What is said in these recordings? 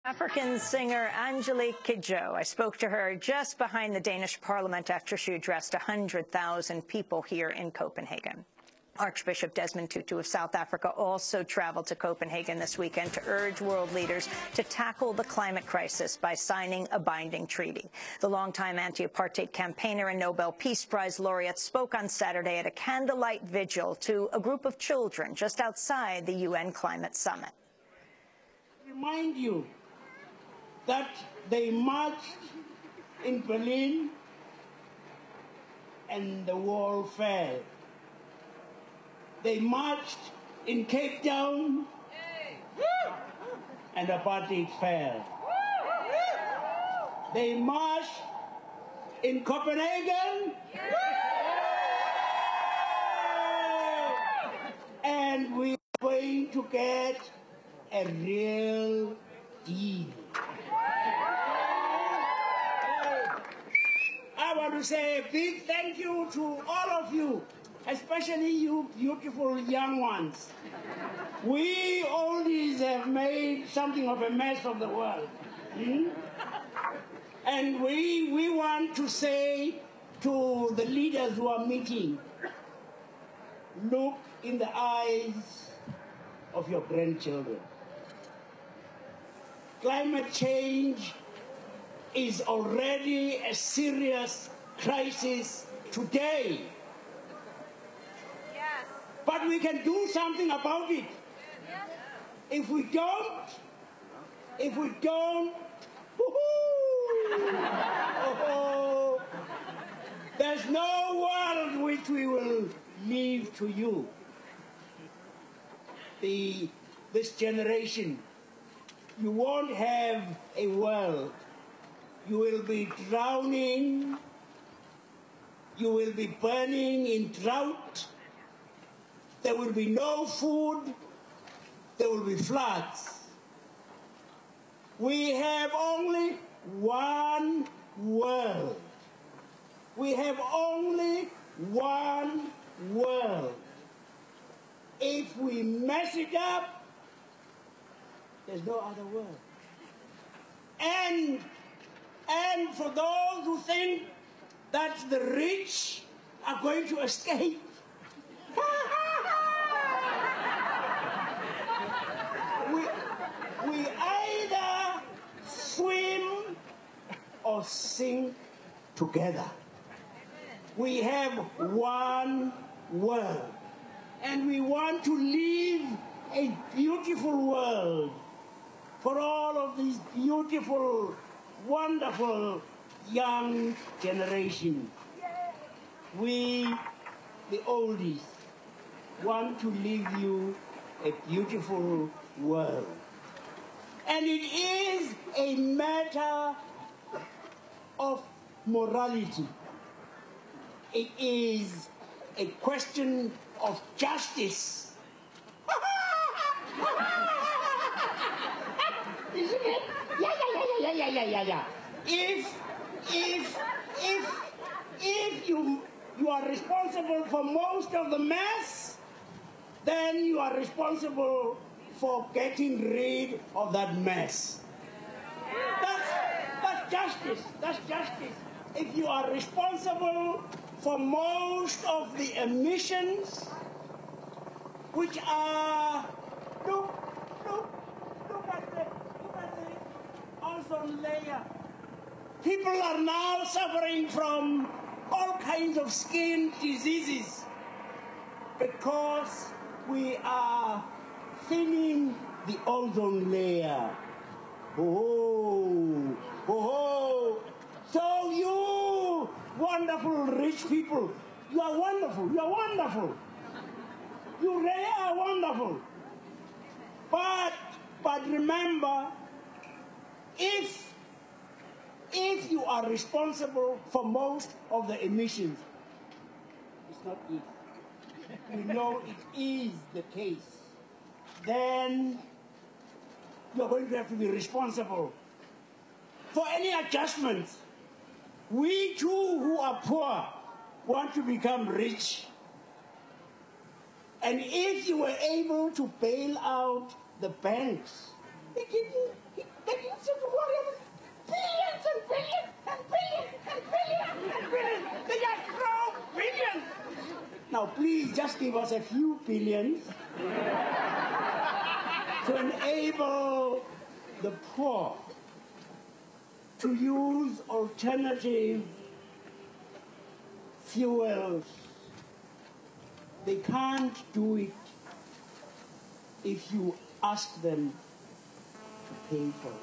African singer Angelique Kidjo. I spoke to her just behind the Danish parliament after she addressed 100,000 people here in Copenhagen. Archbishop Desmond Tutu of South Africa also traveled to Copenhagen this weekend to urge world leaders to tackle the climate crisis by signing a binding treaty. The longtime anti-apartheid campaigner and Nobel Peace Prize laureate spoke on Saturday at a candlelight vigil to a group of children just outside the UN Climate Summit. Remind you that they marched in Berlin and the wall fell. They marched in Cape Town and apartheid fell. They marched in Copenhagen and we are going to get a real deal. I want to say a big thank you to all of you, especially you beautiful young ones. We oldies have made something of a mess of the world. And we want to say to the leaders who are meeting, look in the eyes of your grandchildren. Climate change is already a serious crisis today. Yes. But we can do something about it. Yes. If we don't, there's no world which we will leave to you. This generation, you won't have a world. You will be drowning. You will be burning in drought. There will be no food. There will be floods. We have only one world. We have only one world. If we mess it up, there's no other world. And for those who think that the rich are going to escape, we either swim or sink together. We have one world, and we want to live a beautiful world for all of these beautiful, wonderful young generation. We, the oldies, want to leave you a beautiful world. And it is a matter of morality. It is a question of justice. Isn't it? Yeah. If you are responsible for most of the mess, then you are responsible for getting rid of that mess. That's justice. That's justice. If you are responsible for most of the emissions, which are look at the ozone layer. People are now suffering from all kinds of skin diseases because we are thinning the ozone layer. So you wonderful rich people, you are wonderful. You are wonderful. You really are wonderful. But remember, if you are responsible for most of the emissions, it's not if. We know it is the case. Then you're going to have to be responsible for any adjustments. We too, who are poor, want to become rich. And if you were able to bail out the banks, they didn't please just give us a few billions to enable the poor to use alternative fuels. They can't do it if you ask them to pay for it.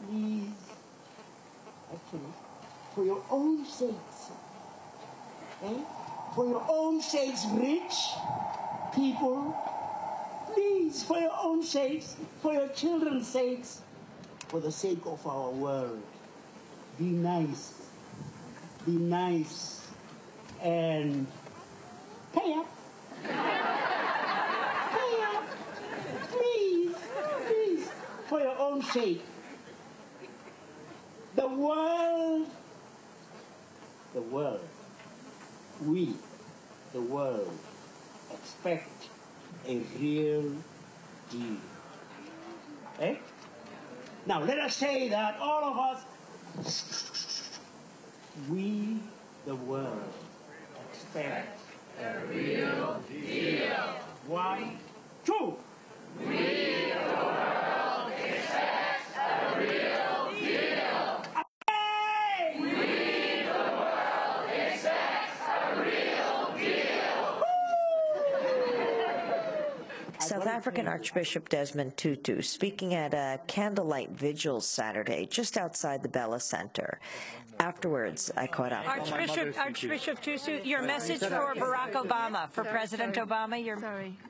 Please, actually, for your own sakes, for your own sakes, rich people, please, for your own sakes, for your children's sakes, for the sake of our world, be nice, and pay up. Pay up, please, for your own sake. The world, we, the world, expect a real deal. Eh? Now let us say that all of us, we, the world, expect a real deal. 1, 2. We, the world, expect a real deal. Okay. We, the world, expect a real deal. South African Archbishop Desmond Tutu speaking at a candlelight vigil Saturday just outside the Bella Center. Afterwards, I caught up. Archbishop Tutu, your message for Barack Obama, for President Obama.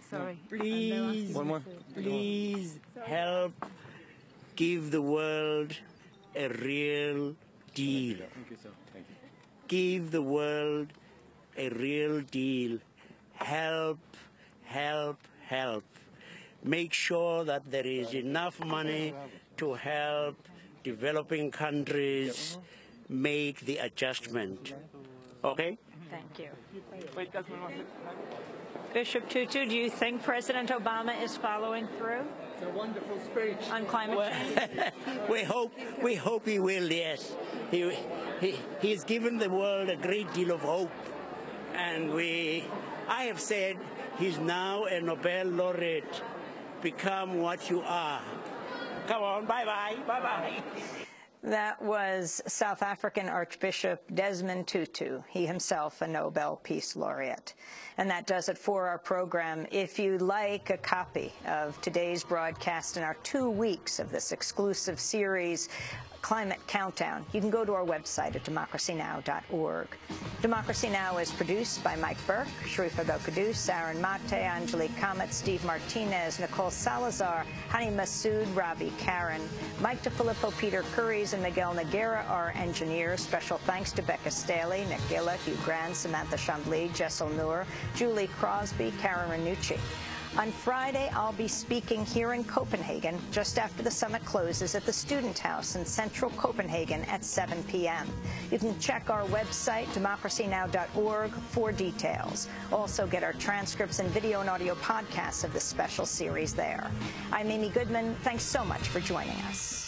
Sorry. Please help give the world a real deal. Give the world a real deal. Help. Make sure that there is enough money to help developing countries make the adjustment. Okay? Thank you. Bishop Tutu, do you think President Obama is following through? It's a wonderful speech. On climate change? we hope he will, yes. He's given the world a great deal of hope. And I have said he's now a Nobel Laureate. Become what you are. Come on, bye-bye. That was South African Archbishop Desmond Tutu, he himself a Nobel Peace Laureate. And that does it for our program. If you'd like a copy of today's broadcast in our 2 weeks of this exclusive series, Climate Countdown, you can go to our website at democracynow.org. Democracy Now! Is produced by Mike Burke, Sharifa Belkadou, Sarin Mate, Angelique Kamet, Steve Martinez, Nicole Salazar, Hani Massoud, Ravi Karen, Mike DeFilippo, Peter Curries, and Miguel Noguera are engineers. Special thanks to Becca Staley, Nick Gilla, Hugh Grant, Samantha Chambly, Jessel Noor, Julie Crosby, Karen Ranucci. On Friday, I'll be speaking here in Copenhagen just after the summit closes at the Student House in central Copenhagen at 7 p.m. You can check our website, democracynow.org, for details. Also get our transcripts and video and audio podcasts of this special series there. I'm Amy Goodman. Thanks so much for joining us.